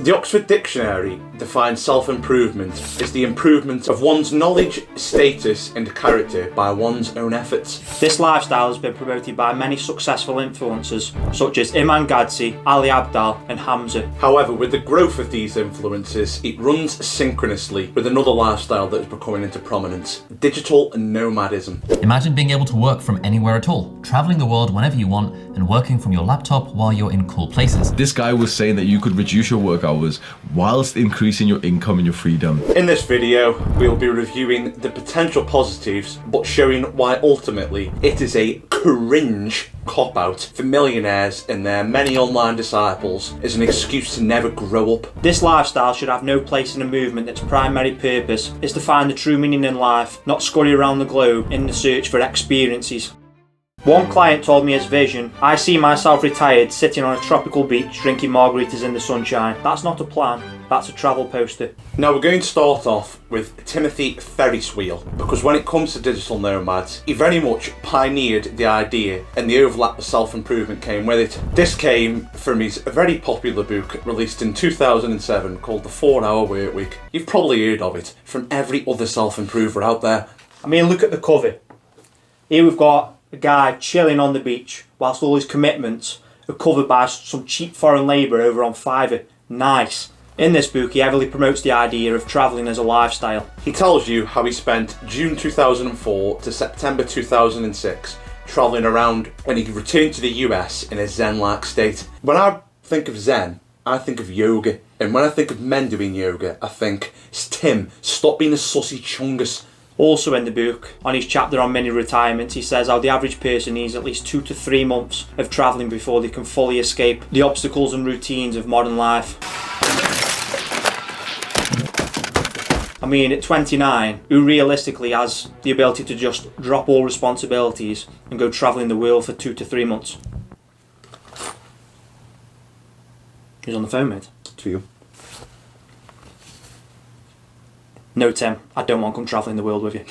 The Oxford Dictionary defines self-improvement as the improvement of one's knowledge, status and character by one's own efforts. This lifestyle has been promoted by many successful influencers such as Imran Gadzi, Ali Abdaal and Hamza. However, with the growth of these influences, it runs synchronously with another lifestyle that is becoming into prominence: digital nomadism. Imagine being able to work from anywhere at all, traveling the world whenever you want and working from your laptop while you're in cool places. This guy was saying that you could reduce your work hours whilst increasing your income and your freedom. In this video, we'll be reviewing the potential positives, but showing why ultimately it is a cringe cop-out for millionaires and their many online disciples as an excuse to never grow up. This lifestyle should have no place in a movement that's primary purpose is to find the true meaning in life, not scurry around the globe in the search for experiences. One client told me his vision: I see myself retired, sitting on a tropical beach, drinking margaritas in the sunshine. That's not a plan, that's a travel poster. Now we're going to start off with Timothy Ferris Wheel, because when it comes to digital nomads, he very much pioneered the idea and the overlap of self-improvement came with it. This came from his very popular book released in 2007 called The 4-Hour Workweek. You've probably heard of it from every other self-improver out there. I mean, look at the cover. Here we've got a guy chilling on the beach whilst all his commitments are covered by some cheap foreign labour over on Fiverr. Nice. In this book he heavily promotes the idea of travelling as a lifestyle. He tells you how he spent June 2004 to September 2006 travelling around when he returned to the US in a zen-like state. When I think of zen, I think of yoga, and when I think of men doing yoga, I think, Tim, stop being a sussy chungus. Also in the book, on his chapter on mini retirements, he says how the average person needs at least 2 to 3 months of travelling before they can fully escape the obstacles and routines of modern life. I mean, at 29, who realistically has the ability to just drop all responsibilities and go travelling the world for 2 to 3 months? Who's on the phone, mate? To you. No, Tim, I don't want to come travelling the world with you.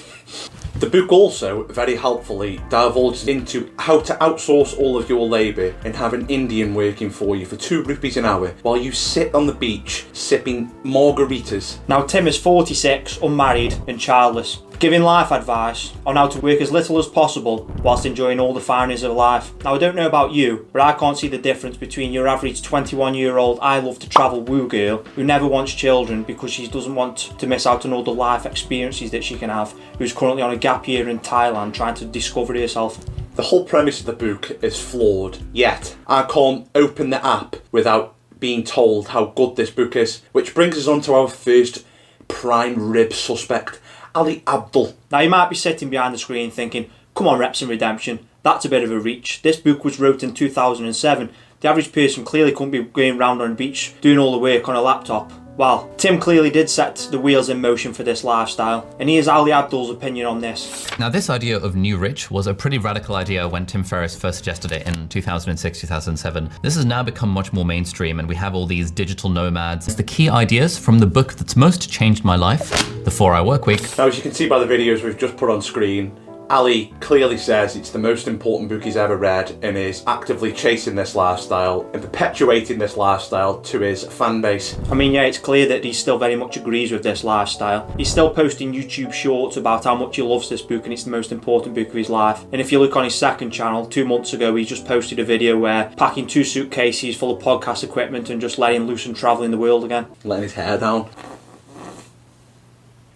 The book also very helpfully divulges into how to outsource all of your labour and have an Indian working for you for ₹2 an hour while you sit on the beach sipping margaritas. Now, Tim is 46, unmarried and childless, giving life advice on how to work as little as possible whilst enjoying all the fineries of life. Now, I don't know about you, but I can't see the difference between your average 21-year-old I love to travel woo girl who never wants children because she doesn't want to miss out on all the life experiences that she can have, who's currently on a gap year in Thailand trying to discover herself. The whole premise of the book is flawed, yet I can't open the app without being told how good this book is, which brings us on to our first prime rib suspect, Ali Abdaal. Now, you might be sitting behind the screen thinking, come on, Reps and Redemption, that's a bit of a reach. This book was wrote in 2007. The average person clearly couldn't be going round on a beach doing all the work on a laptop. Well, Tim clearly did set the wheels in motion for this lifestyle, and here's Ali Abdaal's opinion on this. Now, this idea of new rich was a pretty radical idea when Tim Ferriss first suggested it in 2006, 2007. This has now become much more mainstream, and we have all these digital nomads. It's the key ideas from the book that's most changed my life, The 4-Hour Workweek. Now, as you can see by the videos we've just put on screen, Ali clearly says it's the most important book he's ever read and is actively chasing this lifestyle and perpetuating this lifestyle to his fan base. I mean, yeah, it's clear that he still very much agrees with this lifestyle. He's still posting YouTube shorts about how much he loves this book and it's the most important book of his life. And if you look on his second channel, 2 months ago, he just posted a video where packing 2 suitcases full of podcast equipment and just letting loose and travelling the world again. Letting his hair down.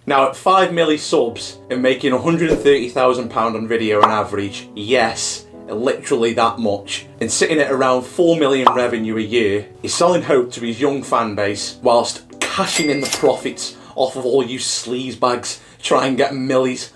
Now, at 5 milli subs and making £130,000 on video on average, yes, literally that much, and sitting at around 4 million revenue a year, he's selling hope to his young fan base whilst cashing in the profits off of all you sleazebags try and get millies.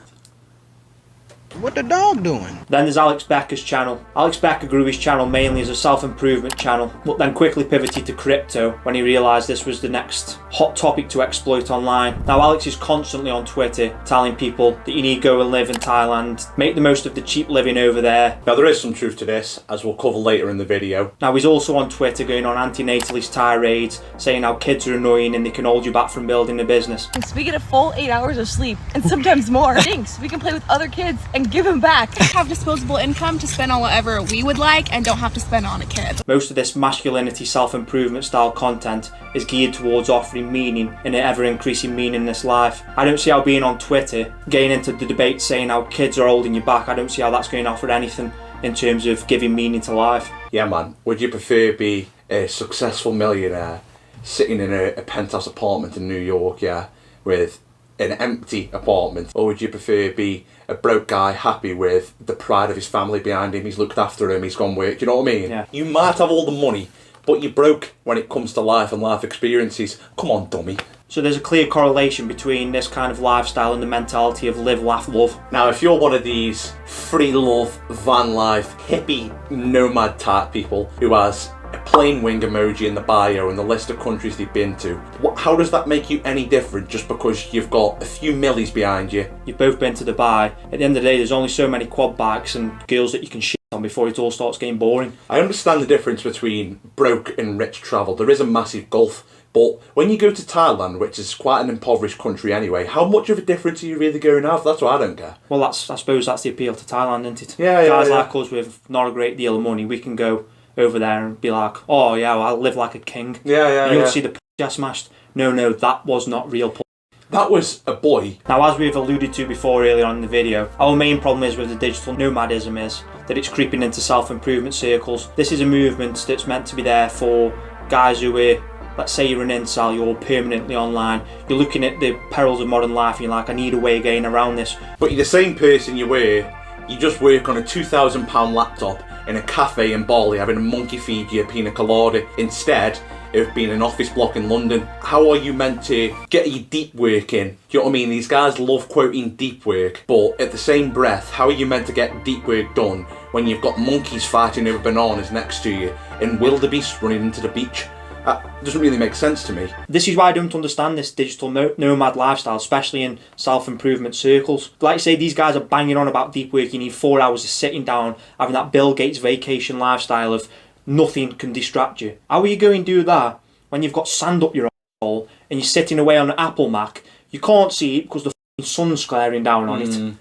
What the dog doing? Then there's Alex Becker's channel. Alex Becker grew his channel mainly as a self-improvement channel, but then quickly pivoted to crypto when he realised this was the next hot topic to exploit online. Now, Alex is constantly on Twitter telling people that you need to go and live in Thailand, make the most of the cheap living over there. Now, there is some truth to this, as we'll cover later in the video. Now, he's also on Twitter going on anti-natalist tirades, saying how kids are annoying and they can hold you back from building a business. We get a full 8 hours of sleep, and sometimes more. Thanks, we can play with other kids and and give them back. Have disposable income to spend on whatever we would like and don't have to spend on a kid. Most of this masculinity self-improvement style content is geared towards offering meaning and an ever-increasing meaning in this life. I don't see how being on Twitter, getting into the debate saying how kids are holding you back, I don't see how that's going to offer anything in terms of giving meaning to life. Yeah, man. Would you prefer be a successful millionaire sitting in a penthouse apartment in New York, yeah, with an empty apartment, or would you prefer be a broke guy happy with the pride of his family behind him? He's looked after him, he's gone work. Do you know what I mean? Yeah. You might have all the money, but you're broke when it comes to life and life experiences. Come on, dummy. So there's a clear correlation between this kind of lifestyle and the mentality of live, laugh, love. Now, if you're one of these free love, van life, hippie, nomad type people who has a plane wing emoji in the bio and the list of countries they've been to, how does that make you any different just because you've got a few millies behind you? You've both been to Dubai. At the end of the day, there's only so many quad bikes and girls that you can shit on before it all starts getting boring. I understand the difference between broke and rich travel. There is a massive gulf. But when you go to Thailand, which is quite an impoverished country anyway, how much of a difference are you really going to have? That's what I don't get. Well, I suppose that's the appeal to Thailand, isn't it? Yeah, Guys yeah. like us with not a great deal of money, we can go over there and be like, oh yeah, well, I'll live like a king. Yeah. And you'll see the p*** smashed. No, that was not real p***. That was a boy. Now, as we've alluded to before earlier on in the video, our main problem is with the digital nomadism is that it's creeping into self-improvement circles. This is a movement that's meant to be there for guys who are, let's say you're an incel, you're permanently online, you're looking at the perils of modern life and you're like, I need a way of getting around this. But you're the same person you were. You just work on a £2,000 laptop in a cafe in Bali having a monkey feed you a pina colada instead of being in an office block in London. How are you meant to get your deep work in? Do you know what I mean? These guys love quoting deep work, but at the same breath, how are you meant to get deep work done when you've got monkeys fighting over bananas next to you and wildebeest running into the beach? That doesn't really make sense to me. This is why I don't understand this digital nomad lifestyle, especially in self-improvement circles. Like I say, these guys are banging on about deep work. You need 4 hours of sitting down, having that Bill Gates vacation lifestyle of nothing can distract you. How are you going to do that when you've got sand up your hole and you're sitting away on an Apple Mac? You can't see it because the sun's glaring down on it.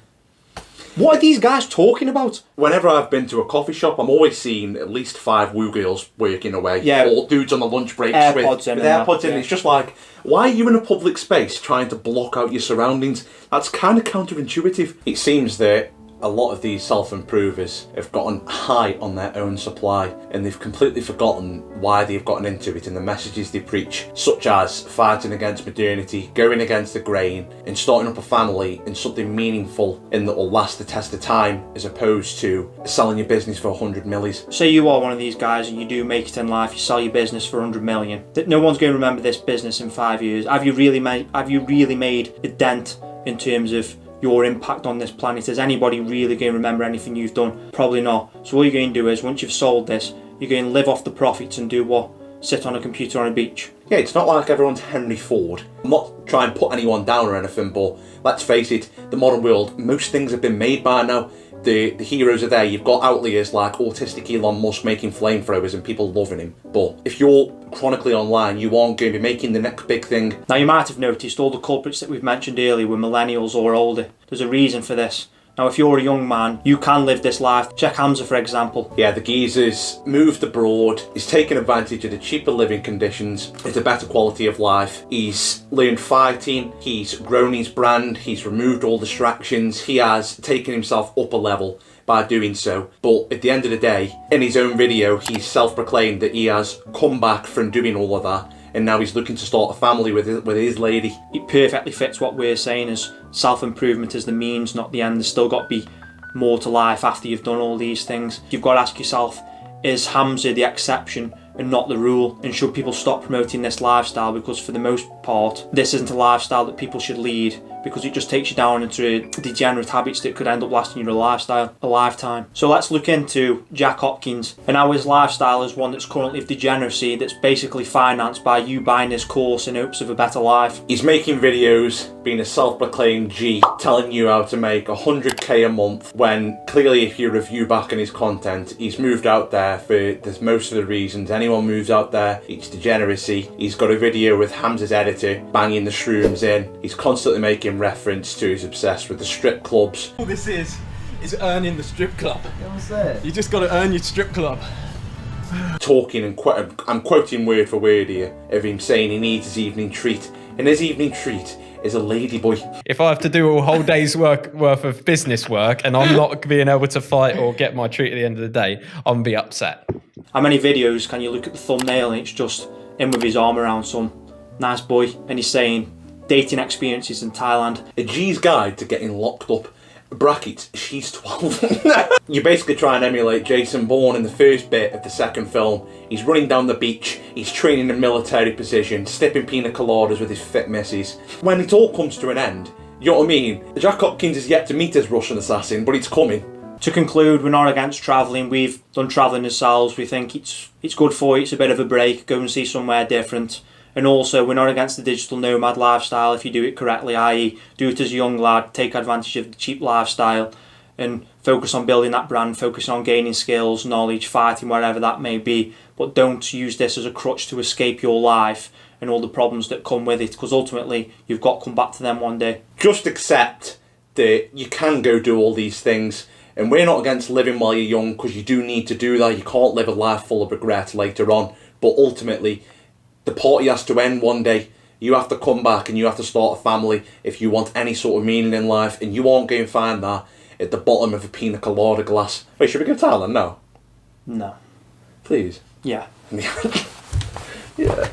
What are these guys talking about? Whenever I've been to a coffee shop, I'm always seeing at least 5 woo girls working away. Yeah. Or dudes on the lunch breaks AirPods with AirPods in. Yeah. It's just like, why are you in a public space trying to block out your surroundings? That's kind of counterintuitive. It seems that a lot of these self-improvers have gotten high on their own supply and they've completely forgotten why they've gotten into it and the messages they preach, such as fighting against modernity, going against the grain and starting up a family and something meaningful and that will last the test of time, as opposed to selling your business for 100 millies. Say you are one of these guys and you do make it in life, you sell your business for 100 million. That no one's going to remember this business in 5 years. Have you really made a dent in terms of your impact on this planet? Is anybody really going to remember anything you've done? Probably not. So all you're going to do is, once you've sold this, you're going to live off the profits and do what? Sit on a computer on a beach. Yeah, it's not like everyone's Henry Ford. I'm not trying to put anyone down or anything, but let's face it, the modern world, most things have been made by now. The heroes are there. You've got outliers like autistic Elon Musk making flamethrowers and people loving him. But if you're chronically online, you aren't going to be making the next big thing. Now, you might have noticed all the culprits that we've mentioned earlier were millennials or older. There's a reason for this. Now, if you're a young man, you can live this life. Check Hamza, for example. Yeah, the geezer's moved abroad. He's taken advantage of the cheaper living conditions. It's a better quality of life. He's learned fighting. He's grown his brand. He's removed all distractions. He has taken himself up a level by doing so. But at the end of the day, in his own video, he's self-proclaimed that he has come back from doing all of that. And now he's looking to start a family with his lady. It perfectly fits what we're saying as self-improvement is the means, not the end. There's still got to be more to life after you've done all these things. You've got to ask yourself, is Hamza the exception and not the rule? And should people stop promoting this lifestyle? Because for the most part, this isn't a lifestyle that people should lead, because it just takes you down into degenerate habits that could end up lasting you a lifetime. So let's look into Jack Hopkins and how his lifestyle is one that's currently of degeneracy, that's basically financed by you buying his course in hopes of a better life. He's making videos, being a self-proclaimed G, telling you how to make 100k a month, when clearly if you review back on his content, he's moved out there for most of the reasons anyone moves out there. It's degeneracy. He's got a video with Hamza's editor banging the shrooms in. He's constantly making reference to he's obsessed with the strip clubs. This is is earning the strip club. You know what I'm saying? You just got to earn your strip club. Talking and I'm quoting word for word here of him saying he needs his evening treat, and his evening treat is a ladyboy. If I have to do a whole day's worth of business work and I'm not being able to fight or get my treat at the end of the day, I'm going to be upset. How many videos can you look at the thumbnail and it's just him with his arm around some nice boy and he's saying dating experiences in Thailand. A G's guide to getting locked up. Brackets, she's 12. You basically try and emulate Jason Bourne in the first bit of the second film. He's running down the beach, he's training in military precision, snipping pina coladas with his fit missus. When it all comes to an end, you know what I mean? Jack Hopkins is yet to meet his Russian assassin, but it's coming. To conclude, we're not against travelling. We've done travelling ourselves. We think it's good for you. It's a bit of a break. Go and see somewhere different. And also, we're not against the digital nomad lifestyle if you do it correctly, i.e. do it as a young lad, take advantage of the cheap lifestyle and focus on building that brand, focus on gaining skills, knowledge, fighting, wherever that may be. But don't use this as a crutch to escape your life and all the problems that come with it, because ultimately you've got to come back to them one day. Just accept that you can go do all these things, and we're not against living while you're young, because you do need to do that. You can't live a life full of regret later on, but ultimately the party has to end one day. You have to come back and you have to start a family if you want any sort of meaning in life, and you aren't going to find that at the bottom of a pina colada glass. Wait, should we go to Thailand? No. No. Please. Yeah. Yeah.